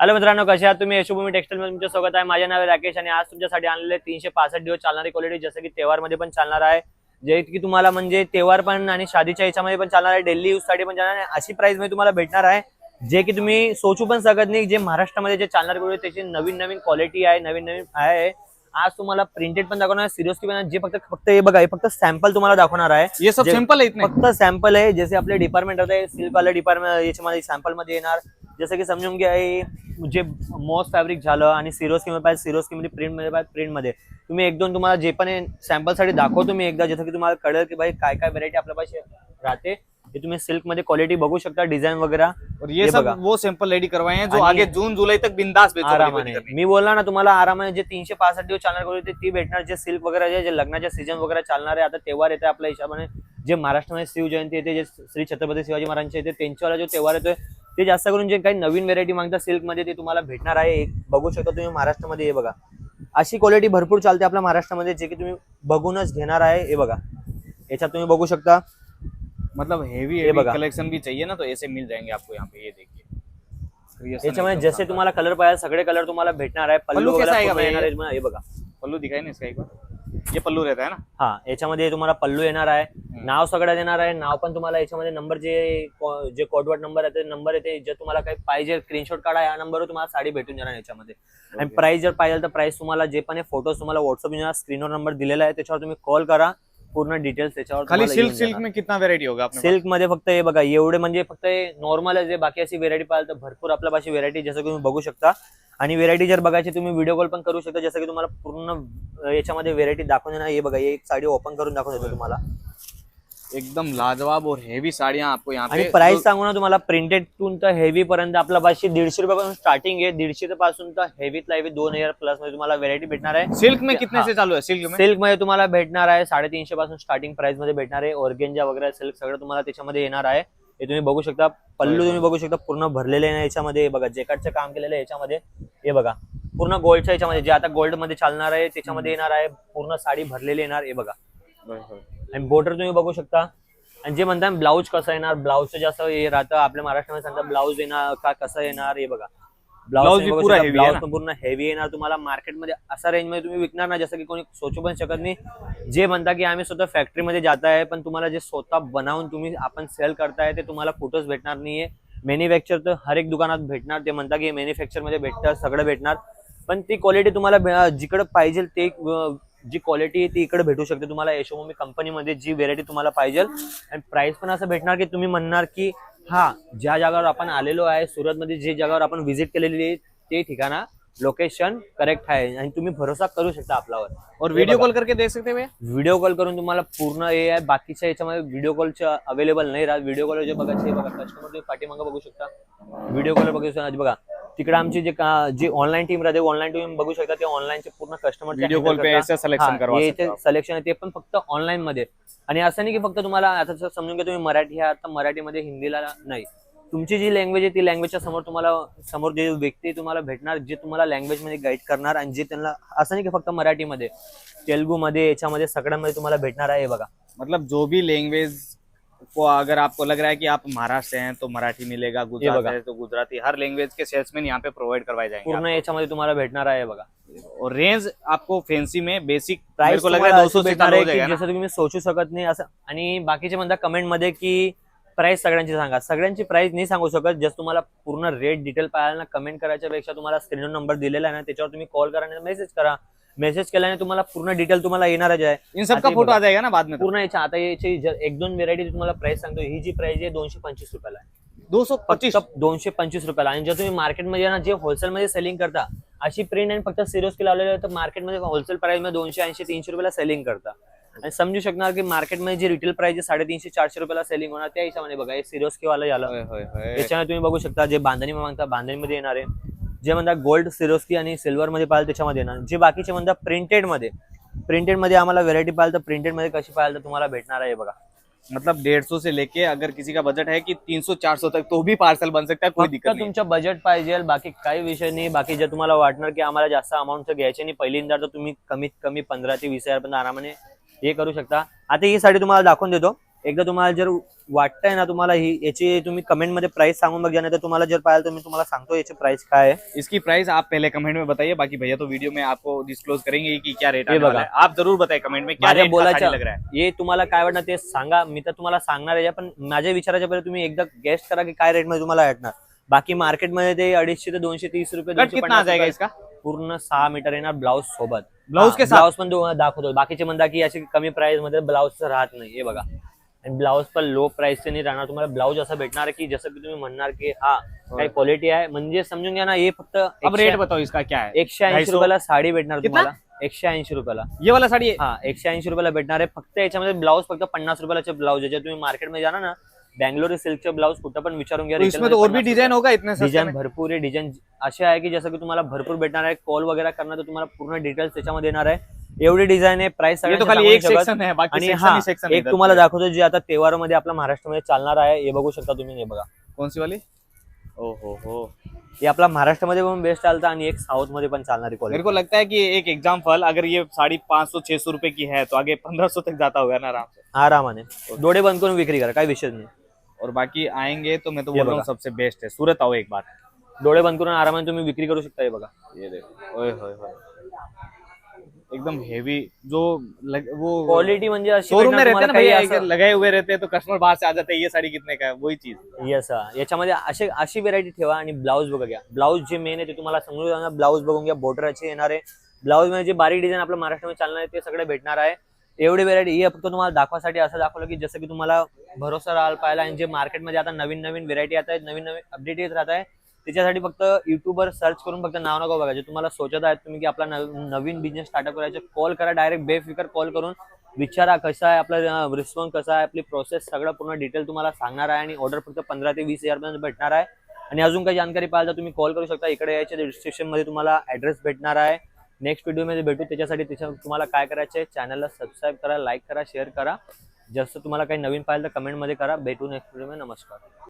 Hello मित्रांनो, कसे आहात तुम्ही? यशोभूमी टेक्सटाईल मध्ये तुमचं स्वागत आहे. माझे नाव आहे राकेश आणि आज तुमच्यासाठी आणलेले 365 दिवस चालणारी क्वालिटी, जसं की तेवार मध्ये पण चालणार आहे, जे की तुम्हाला म्हणजे तेवार पण आणि शादीच्या याच्यामध्ये पण चालणार आहे, डेली यूज साठी पण चालणार आहे. अशी प्राइस मध्ये तुम्हाला भेटणार आहे जे की तुम्ही सोचू पण शकत नाही. जे महाराष्ट्रामध्ये जे चालणारी क्वालिटी त्याची नवीन नवीन क्वालिटी आहे, नवीन नवीन आहे. आज तुम्हाला प्रिंटेड पण दाखवणार आहे, सिरियसली पण, जे फक्त फक्त हे बघा, हे फक्त सॅम्पल तुम्हाला दाखवणार आहे. ये सब सैंपल है इतने? फक्त सॅम्पल आहे. जसे आपले डिपार्टमेंट होते सिल्क वाले डिपार्टमेंट, याच्यामध्ये सॅम्पल मध्ये येणार. जसं की समजून घ्या, जे मॉस फॅब्रिक झालं आणि सिरोस्की मध्ये पाहिजे, सिरोस्की मध्ये प्रिंट मध्ये पाहिजे, प्रिंट मध्ये तुम्ही एक दोन तुम्हाला जे पण सॅम्पल साठी दाखवतो मी एकदा, जसं की तुम्हाला कळेल की भाई काय काय व्हरायटी आपल्या पाहिजे राहते. हे तुम्ही सिल्क मध्ये क्वालिटी बघू शकता, डिझाईन वगैरे. और ये सब वो सैंपल रेडी करवाए हैं जो आगे जून जुलाई तक बिंदास बेचो। आरामाने मी बोलला ना तुम्हाला, आरामाने जे 365 दिवस चालणार क्वालिटी ती भेटणार. जे सिल्क वगैरे जे लग्नाच्या सीजन वगैरे चालणार आहे, आता तेव्हार येते आपल्या हिशोबाने. जे महाराष्ट्रामध्ये शिवजयंती येते, जे श्री छत्रपती शिवाजी महाराजांचे येते, त्यांच्यावाला जो तेव्हार येतोय ते जास्त करून जे काही नवीन व्हेरायटी मागतात सिल्क मध्ये ते तुम्हाला भेटणार आहे. बघू शकता तुम्ही महाराष्ट्रामध्ये. हे बघा, अशी क्वालिटी भरपूर चालते आपल्या महाराष्ट्रामध्ये, जे की तुम्ही बघूनच घेणार आहे. हे बघा, याच्यात तुम्ही बघू शकता. मतलब हेवी कलेक्शन भी चाहिए ना, तो ऐसे मिल जाएंगे आपको यहाँ पे। ये देखिए, याच्यामध्ये जसे तुम्हाला कलर पाहिजे सगळे कलर तुम्हाला भेटणार आहे. पल्लू कैसा आएगा वगैरे भैया? येणार आहे. हे बघा, पल्लू दिखाई ना इसका एक बार। ये पल्लू रहता है ना? हा, याच्यामध्ये तुम्हाला पल्लू येणार आहे, नाव सगळं देणार आहे. नाव पण तुम्हाला याच्यामध्ये नंबर, जे कोडवर्ड नंबर आहे ते नंबर येते. जे तुम्हाला काही पाहिजे स्क्रीनशॉट काढा, या नंबरवर तुम्हाला साडी भेटून जाणार याच्यामध्ये. आणि प्राइस जर पाहिजे तर प्राइस तुम्हाला जे पण फोटोज तुम्हाला व्हॉट्सअप येणार, स्क्रीनवर नंबर दिलेला आहे, त्याच्यावर तुम्ही कॉल करा. पूर्ण डिटेल्स त्याच्यावर. खाली सिल्क में कितना वेरायटी होगा आपने? सिल्क मध्ये फक्त हे बघा एवढे, म्हणजे फक्त नॉर्मल आहे. जे बाकी अशी व्हेरायटी पाहिजे तर भरपूर आपल्या पाशी व्हेरायटी, जसं की तुम्ही बघू शकता. आणि व्हेरायटी जर बघायची तुम्ही व्हिडिओ कॉल पण करू शकता, जसं की तुम्हाला पूर्ण याच्यामध्ये व्हेरायटी दाखवून देणार. हे बघा, एक साडी ओपन करून दाखवून देतो तुम्हाला. एकदम लाजवाब और हेवी साड़ियां आपको यहाँ आणि पे। प्राइस सांगू ना तुम्हाला, प्रिंटेड टून तर हेवी पर्यंत आपल्या पाशी 150 रुपयापासून स्टार्टिंग आहे. 150 पासून तर हेवीतला हेवी 2000 प्लस मध्ये तुम्हाला व्हेरायटी भेटणार आहे. सिल्क में कितने से चालू है? सिल्क में सिल्क मध्ये तुम्हाला भेटणार आहे 350 पासून स्टार्टिंग प्राइस मध्ये भेटणार आहे. ऑर्गेंजा वगैरे सिल्क सगळं तुम्हाला त्याच्यामध्ये येणार आहे. हे तुम्ही बघू शकता. पल्लू तुम्ही बघू शकता पूर्ण भरलेले आहे याच्यामध्ये. हे बघा, जेकाटचं काम केलेलं आहे याच्यामध्ये. हे बघा, पूर्ण गोल्डच्या याच्यामध्ये, जे आता गोल्ड मध्ये चालणार आहे त्याच्यामध्ये येणार आहे. पूर्ण साडी भरलेली येणार. हे बघा, आणि बॉर्डर तुम्ही बघू शकता. आणि जे म्हणतात ब्लाऊज कसं येणार, ब्लाऊजचं जास्त हे राहतं आपल्या महाराष्ट्रामध्ये सांगतात ब्लाऊज येणार का कसं येणार. हे बघा, ब्लाऊज पूर्ण हेवी येणार तुम्हाला. मार्केटमध्ये असा रेंज मध्ये तुम्ही विकणार ना, जसं की कोणी सोचू पण शकत नाही. जे म्हणता की आम्ही स्वतः फॅक्टरीमध्ये जात आहे, पण तुम्हाला जे स्वतः बनवून तुम्ही आपण सेल करताय ते तुम्हाला कुठंच भेटणार नाहीये. मॅन्युफॅक्चर तर हर एक दुकानात भेटणार. ते म्हणता की मॅन्युफॅक्चर मध्ये भेटतं, सगळं भेटणार, पण ती क्वालिटी तुम्हाला जिकडे पाहिजे ते, जी क्वालिटी ती इकडे भेटू शकते तुम्हाला यशोभूमी कंपनीमध्ये. जी व्हेरायटी तुम्हाला पाहिजे आणि प्राइस पण असं भेटणार की तुम्ही म्हणणार की हा, ज्या जागावर आपण आलेलो आहे सुरतमध्ये, जे जागावर आपण व्हिजिट केलेली आहे ते ठिकाणा लोकेशन करेक्ट आहे आणि तुम्ही भरोसा करू शकता आपल्यावर. और वीडियो कॉल करके देख सकते हैं भैया? व्हिडिओ कॉल करून तुम्हाला पूर्ण हे आहे. बाकीच्या याच्यामध्ये व्हिडिओ कॉलच्या अवेलेबल नाही राहत. व्हिडिओ कॉल जे बघायचे बघा, कस्टमर तुम्ही पाठीमागं बघू शकता. व्हिडिओ कॉल बघू शकता. बघा, तिकडे आमची जे ऑनलाईन टीम राहते, ऑनलाईन टीम बघू शकता. ते ऑनलाईनचे पूर्ण कस्टमर व्हिडिओ कॉल पे ऐसा सिलेक्शन करवा सकते हो. सिलेक्शन आहे ते पण फक्त ऑनलाईन मध्ये. आणि असं नाही की फक्त तुम्हाला आता समजून घ्या तुम्ही मराठी आहात तर मराठीमध्ये हिंदीला नाही, तुमची जी लँग्वेज आहे ती लँग्वेजच्या समोर तुम्हाला, समोर जे व्यक्ती तुम्हाला भेटणार, जे तुम्हाला लँग्वेज मध्ये गाईड करणार. आणि जे त्यांना असं नाही की फक्त मराठीमध्ये, तेलुगू मध्ये, याच्यामध्ये सगळ्यांमध्ये तुम्हाला भेटणार आहे. बघा, मतलब जो भी लैंग्वेज को अगर आपको लग रहा है कि आप महाराष्ट्र से हैं तो मराठी मिलेगा, गुजरात है तो गुजराती, हर लैंग्वेज के सेल्समैन यहाँ पे प्रोवाइड करवाए जाएंगे पूर्ण याच्यामध्ये तुम्हाला भेटणार आहे. बघा, और रेंज आपको फैंसी में बेसिक प्राइस को लग रहा है 200 से चालू हो जाएगा ना? जसं तुम्ही सोचू शकत नाही असं. आणि बाकीचे म्हणता कमेंट मध्ये की प्राइस सगळ्यांची सांगा. सगळ्यांची प्राइस नाही सांगू शकत. जस्ट तुम्हाला पूर्ण रेट डिटेल पाहायला ना, कमेंट करायच्या पेक्षा तुम्हाला स्क्रीनवर नंबर दिलेला आहे ना, त्याच्यावर तुम्ही कॉल करा आणि मेसेज करा. मेसेज केल्याने तुम्हाला पूर्ण डिटेल तुम्हाला येणारच आहे. इन सबका फोटो आ जाएगा ना बाद में? पूर्ण याच्या आता याची एक दोन व्हेरायटी तुम्हाला प्राइस सांगतो. ही जी प्राइस आहे 225 रुपयाला आहे. 225? 225 रुपयाला. आणि जर तुम्ही मार्केटमध्ये ना जे होलसेल मध्ये सेलिंग करता, अशी प्रिंट आणि फक्त सिरोस्की लावलेले तर मार्केटमध्ये होलसेल प्राइस मध्ये 280-300 रुपयाला सेलिंग करता. आणि समजू शकणार की मार्केटमध्ये जे रिटेल प्राइस आहे 350-400 रुपयाला सेलिंग होणार. त्या हिशोबाने बघा, हे सिरोस्की वाला झालं. याच्यामध्ये तुम्ही बघू शकता जे बांधणी मागता बांधणीमध्ये येणार आहे. जे म्हणतात गोल्ड, सिरोस्की आणि सिल्वर मध्ये पाहिजे त्याच्यामध्ये येणार. जे बाकीचे म्हणतात प्रिंटेड मध्ये आम्हाला व्हेरायटी पाहिजे तर प्रिंटेड मध्ये कशी पाहिजे तर तुम्हाला भेटणार आहे. बघा, मतलब 150 से लेके अगर किसी का बजट है कि 300-400 तक तो भी पार्सल बन सकता है, कोई दिक्कत नहीं. तुमचा बजेट पाहिजे, बाकी काही विषय नाही. बाकी जे तुम्हाला वाटणार की आम्हाला जास्त अमाऊंटचं घ्यायचे नाही पहिल्यांदा, तर तुम्ही कमीत कमी 15 ते 20 हजार पर्यंत आरामाने हे करू शकता. आता ही साडी तुम्हाला दाखवून देतो. एकदा तुम्हाला जर वाटतंय ना तुम्हाला ही याची तुम्ही कमेंट मध्ये प्राइस सांगून बघा, नाही तर तुम्हाला जर पाहिजे तर मी तुम्हाला सांगतो याची प्राइस काय आहे. इसकी प्राइस आप पहले कमेंट में बताइए, बाकी भैया तो वीडियो में आपको डिस्क्लोज करेंगे कि क्या रेट ये आने वाला बघा. है. आप जरूर बताइए कमेंट में क्या माझ्या रेट का साड़ी बोलायच्या लग रहा है. हे तुम्हाला काय वाटणार ते सांगा, मी तर तुम्हाला सांगणार आहे, पण माझ्या विचाराच्या पहिले तुम्ही एकदा गेस्ट करा की काय रेट मध्ये तुम्हाला भेटणार. बाकी मार्केटमध्ये ते 250 ते 230 रुपये, कट कितना आ 250 जाएगा रुपये इसका? पूर्ण 6 मीटर येणार ब्लाऊज सोबत. ब्लाऊज के साथ? ब्लाऊज पण तुम्हाला दाखवतो. बाकीचे म्हणता की अशी कमी प्राइस मध्ये ब्लाऊज राहत नाही, हे बघा. आणि ब्लाऊज पण लो प्राइसचे नाही राहणार तुम्हाला. ब्लाऊज असं भेटणार की जसं की तुम्ही म्हणणार की हा काही क्वालिटी आहे, म्हणजे समजून घ्या ना. हे फक्त अब रेट बताओ इसका क्या है. 180 रुपयाला साडी भेटणार कितना? तुम्हाला. 180 रुपयाला. ये वाला साड़ी है? हा 180 रुपयाला भेटणार आहे. फक्त याच्यामध्ये ब्लाऊज फक्त 50 रुपयाचे ब्लाऊज आहे. जे तुम्ही मार्केटमध्ये जाणार ना, बँगलोर सिल्कचे ब्लाऊज कुठं पण विचारून घ्या. तो इसमें तो और भी डिजाइन होगा इतने सस्ते डिझाईन में? भरपूर आहे. डिझाईन असे आहे की जसं की तुम्हाला भरपूर भेटणार आहे. कॉल वगैरे करणार तर तुम्हाला पूर्ण डिटेल्स त्याच्यामध्ये येणार आहे. एवढी डिझाइन आहे. प्राइस ये तो खाली एक सेक्शन है, बाकी आणि सेक्शन हा ही सेक्शन एक तुम्हाला दाखवतो जे आता तेवारामध्ये आपल्या महाराष्ट्रामध्ये चालणार आहे. हे बघू शकता तुम्ही. हे बघा, कौन सी वाली? ओ हो. हे आपला महाराष्ट्रामध्ये पण बेस्ट चालतं आणि एक साऊथ मध्ये पण चालणारी मेरे क्वालिटी. को लगता है कि एक एग्जाम्पल, अगर ये साड़ी 500-600 रुपए की है तो आगे 1500 तक जाता होगा ना आराम से. आरामाने डोळे बंद करून विक्री करा, काही विषय नाही. और बाकी आएंगे तो मैं तो ये बोल रहा हूँ बघा. सबसे बेस्ट है. सूरत आओ एक बार. डोळे बंद करून आरामाने तुम्ही विक्री करू शकता. हे बघा, ये देखो, ओए होए होए, एकदम हेवी. जो वो क्वालिटी म्हणजे अशी शोरूम में भेटणार रहते हैं ना तुम्हाला भैया, काही एक असं. लगाए हुए रहते हैं तो कस्टमर बाहर से आ जाते हैं, ये साड़ी कितने का है, वही चीज. येस, याच्यामध्ये अशी व्हेरायटी ठेवा. आणि ब्लाऊज बघा घ्या. ब्लाऊज जे मेन आहे ते तुम्हाला समजून जाणार. ब्लाऊज बघून घ्या. बॉर्डरचे येणार आहे. ब्लाऊज मध्ये जे बारीक डिझाईन आपल्या महाराष्ट्रामध्ये चालणार आहे ते सगळे भेटणार आहे. एवढी व्हेरायटी ही फक्त तुम्हाला दाखवासाठी असं दाखवलं की जसं की तुम्हाला भरोसा राहायला पाहिजे. आणि जे मार्केटमध्ये आता नवीन व्हेरायटी येत आहेत, नवीन अपडेट येत राहत आहे, त्याच्यासाठी फक्त युट्यूबवर सर्च करून फक्त नाव नको बघा. जे तुम्हाला सोचत आहेत तुम्ही की आपला नवीन बिझनेस स्टार्टअप करायचं, कॉल करा. डायरेक्ट बेफिकर कॉल करून विचारा कसं आहे आपला रिस्पॉन्स, कसा आहे आपली प्रोसेस, सगळं पूर्ण डिटेल तुम्हाला सांगणार आहे. आणि ऑर्डर फक्त 15 ते 20 हजार पर्यंत भेटणार आहे. आणि अजून काही जानकारी पाहिजे तर तुम्ही कॉल करू शकता. इकडे यायच्या डिस्क्रिप्शन मध्ये तुम्हाला ऍड्रेस भेटणार आहे. नेक्स्ट व्हिडिओमध्ये भेटू. त्याच्यासाठी तुम्हाला काय करायचं आहे, चॅनलला सबस्क्राईब करा, लाईक करा, शेअर करा. जसं तुम्हाला काही नवीन पाहिजे तर कमेंटमध्ये करा. भेटू नेक्स्ट व्हिडिओमध्ये. नमस्कार.